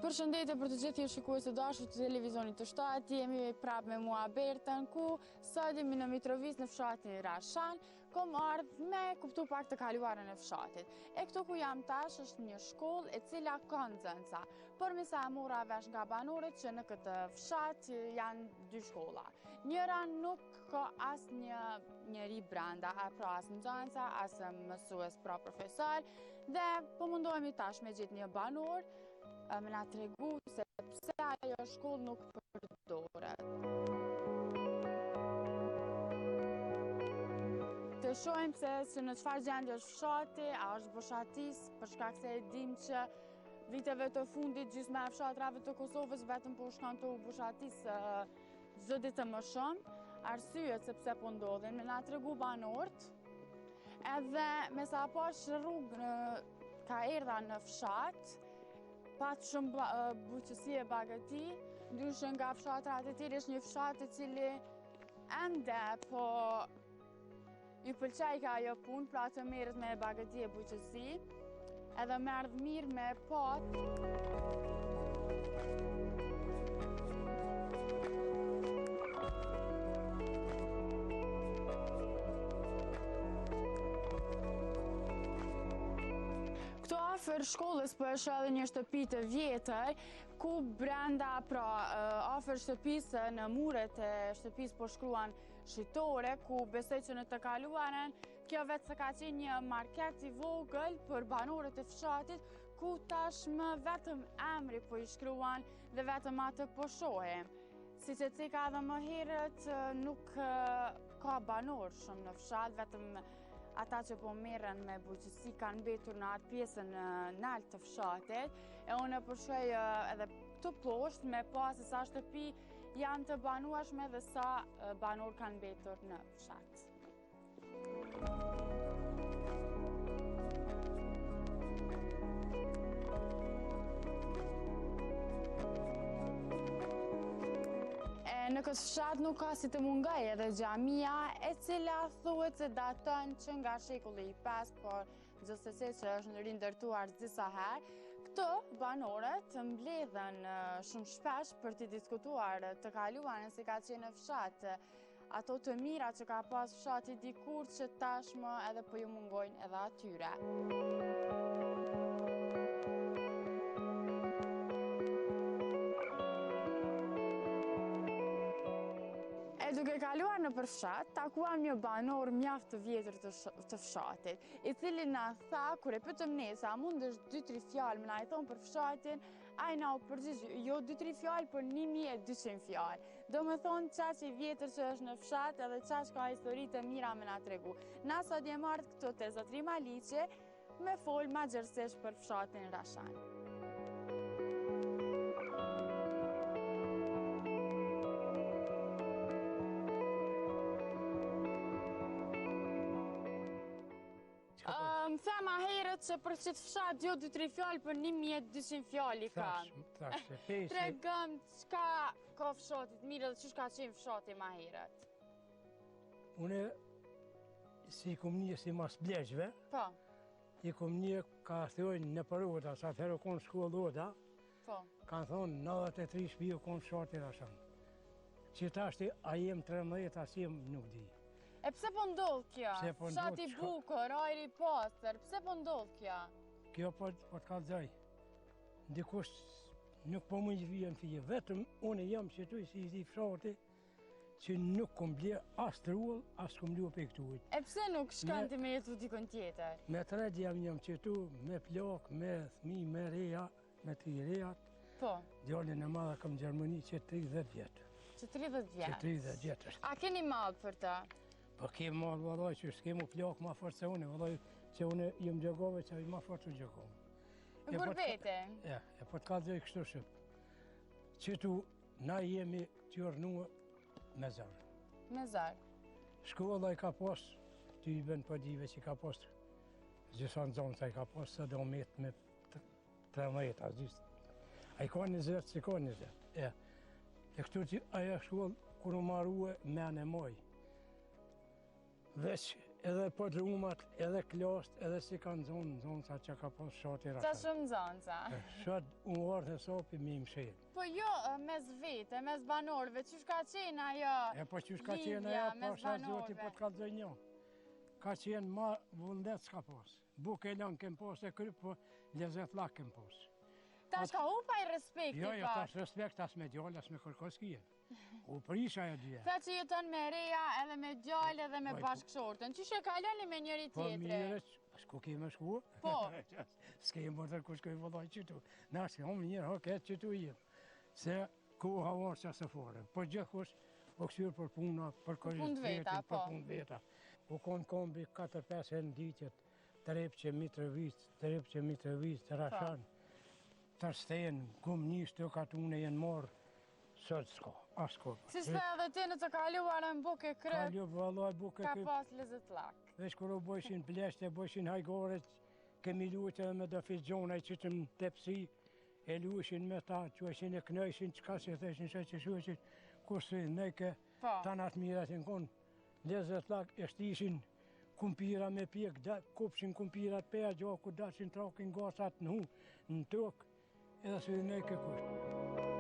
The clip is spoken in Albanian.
Përshëndetje për të gjithë shikues të dashur të televizionit të shtatë, jemi prapë me mua Bertën, ku sot jemi në Mitrovic në fshatin Rashan, kom ardhur me kuptu pak të kaluarën e fshatit. E këtu ku jam tash është një shkollë e cila ka nxënësa, por me sa mora vesh nga banorët që në këtë fshat janë dy shkolla. Njëra nuk ka as njëri brenda, pra as nxënësa, as mësues pra profesor, dhe po mundohemi tash me gjetë një banor me na tregu se pse ajo shkollë nuk përdoret. Të shohim se në çfarë gjendje është fshati, a është boshatis, për shkak se e dim që viteve të fundit gjysma e fshatrave të Kosovës vetëm po shkantohu boshatis çdo ditë më shumë. Arsyet sepse po ndodhin me na tregu banorët, edhe me sa pash rrugë ka erdha në fshat, patë shumë buqësi e bagëti, ndryshë nga fshatrat e tjerë është një fshat i cili ende, po ju pëlqej ka ajo punë, pra të merret me bagëti e buqësi, edhe me ardhë mirë me patë. Afër shkollës po është edhe një shtëpi të vjetër, ku brenda, pra afër shtëpisë në muret e shtëpisë po shkruan shitore, ku besoj që në të kaluarën kjo vetë se ka qenë një market i vogël për banorët e fshatit, ku tashmë vetëm emri po i shkruan dhe vetëm atë po shohim. Siç e ceka edhe më herët, nuk ka banor shumë në fshat, vetëm ata që po merren me buqësi kanë mbetur në atë pjesën nalt të fshatit, e unë po shoj edhe këtu poshtë me pa se sa shtëpi janë të banueshme dhe sa banor kanë mbetur në fshat. Në këtë fshat nuk ka si të mungoj edhe xhamia, e cila thuhet se daton që nga shekulli i 5, por gjithsesi që është rindërtuar disa herë. Këto banorët mbledhen shumë shpesh për të diskutuar të kaluarën si ka qenë në fshat, ato të mira që ka pas fshati dikur që tashmë edhe po ju mungojnë edhe atyre. Duke kaluar në përfshat, takuam një banor mjaft të vjetër të fshatit, i cili na tha, kur e pyetëm ne sa mund është 2-3 fjalë me na i thonë për fshatin, ai na u përgjigj, jo 2-3 fjalë, por 1200 fjalë. Do me thonë qaq i vjetër që është në fshat edhe qaq ka histori të mira me na tregu. Na sot jem ardhur këtu te Zotri Maliqi me fol ma gjërësisht për fshatin Rashan. Më thema herët që për qëtë fshat jo 2-3 fjallë, për 1200 fjallë i kam. Tregëm qka ka fshatit mirë dhe qësh ka qenë fshati ma herët? Une, si kom një si mas bleqve, i kom një ka thojnë në përvota, sa të herë konë shkollë oda, kanë thonë 93 shpi o konë fshati Rashan. Që ta shti a jem 13, as jem nuk di. E pse po ndodh kjo? Fshati bukur, ajri i pastër, pse po ndodh kjo? Kjo po të kallëzoj. Ndikush nuk po mund të vjen fije, vetëm unë jam që tu si i fshati që nuk kom ble as trull, as kom lu pe këtu. E pse nuk shkon ti me jetu dikon tjetër? Me tret jam që tu, me plak, me thmi, me reja, me 3 rejat. Po. Djalin e madhe kam Gjermani që 30 vjetë. Që 30 vjetë? Që 30 vjetë është. A keni madhë për ta? Po kemë malë vëllaj që s'kemu plak ma fort se une, vëllaj që une jem gjegove që ma fort që gjegove. Për vete? Ja, po të kallëzoj kështu shëpë. Që tu na jemi të jërnua me zarë. Me zarë? Shkolla i ka pas, ty i ben për dive që i ka pas, gjitha në zonë të i ka pas, së do metë me 13, as gjithë. A i ka 20, si ka 20. E këtu që aja shkollë, kur u marrua men e moj, veç edhe podrumat, edhe klost, edhe si kanë zonca që ka pas shati rafet. Qa shumë zonca? Shatë unë orë dhe sopi mi më shenë. Po jo, mes vete, mes banorve, qysh ka qenë ajo po qysh ka qenë ajo, po sa zoti po të kalzoj një. Ka qenë ma vëndet s'ka pas. Buke lanë kem pas e kryp, po lezet lak kem pas. Ta shka u pa i respekti jo, pak? Ta respekt as me djallë, as me kërkos kje. U prisha e dhja. Ta që jeton me reja, edhe me djallë, edhe me bashkëshortën. Qysh e kaloni me njëri tjetëre? Po mire, s'ku keme shku? Po. S'keme bërë ku shkoj vëllaj qëtu. Na si hom njërë, këtë qëtu jem. Se ku havarë që se fore. Po gjithkush, po kësyrë për puna, për kërës vetin, për punë veta. U konë kombi 4-5 herë në ditjet, Trepqe, Mitrovic, Rashan, Tërsten, kumë një shtëkat une jenë morë, sot s'ko, asko. Si shte edhe ti në të kaluar në buke kryp, Kalu vëllaj buke kryp. ka pas lezet lak. Vesh kërë bojshin pleshte, bojshin hajgoret, kemi luajt edhe me do fizgjonaj që të më tepsi, e luajshin me ta, që eshin e knojshin, qka si theshin që që shueshin, kusë nejke, ta natë mirat në konë, lezet lak, e shtishin kumpira me pjek, kupshin kumpirat peja gjoku, dashin trakin gasat në hu, në tokë, edhe së nejke kusë.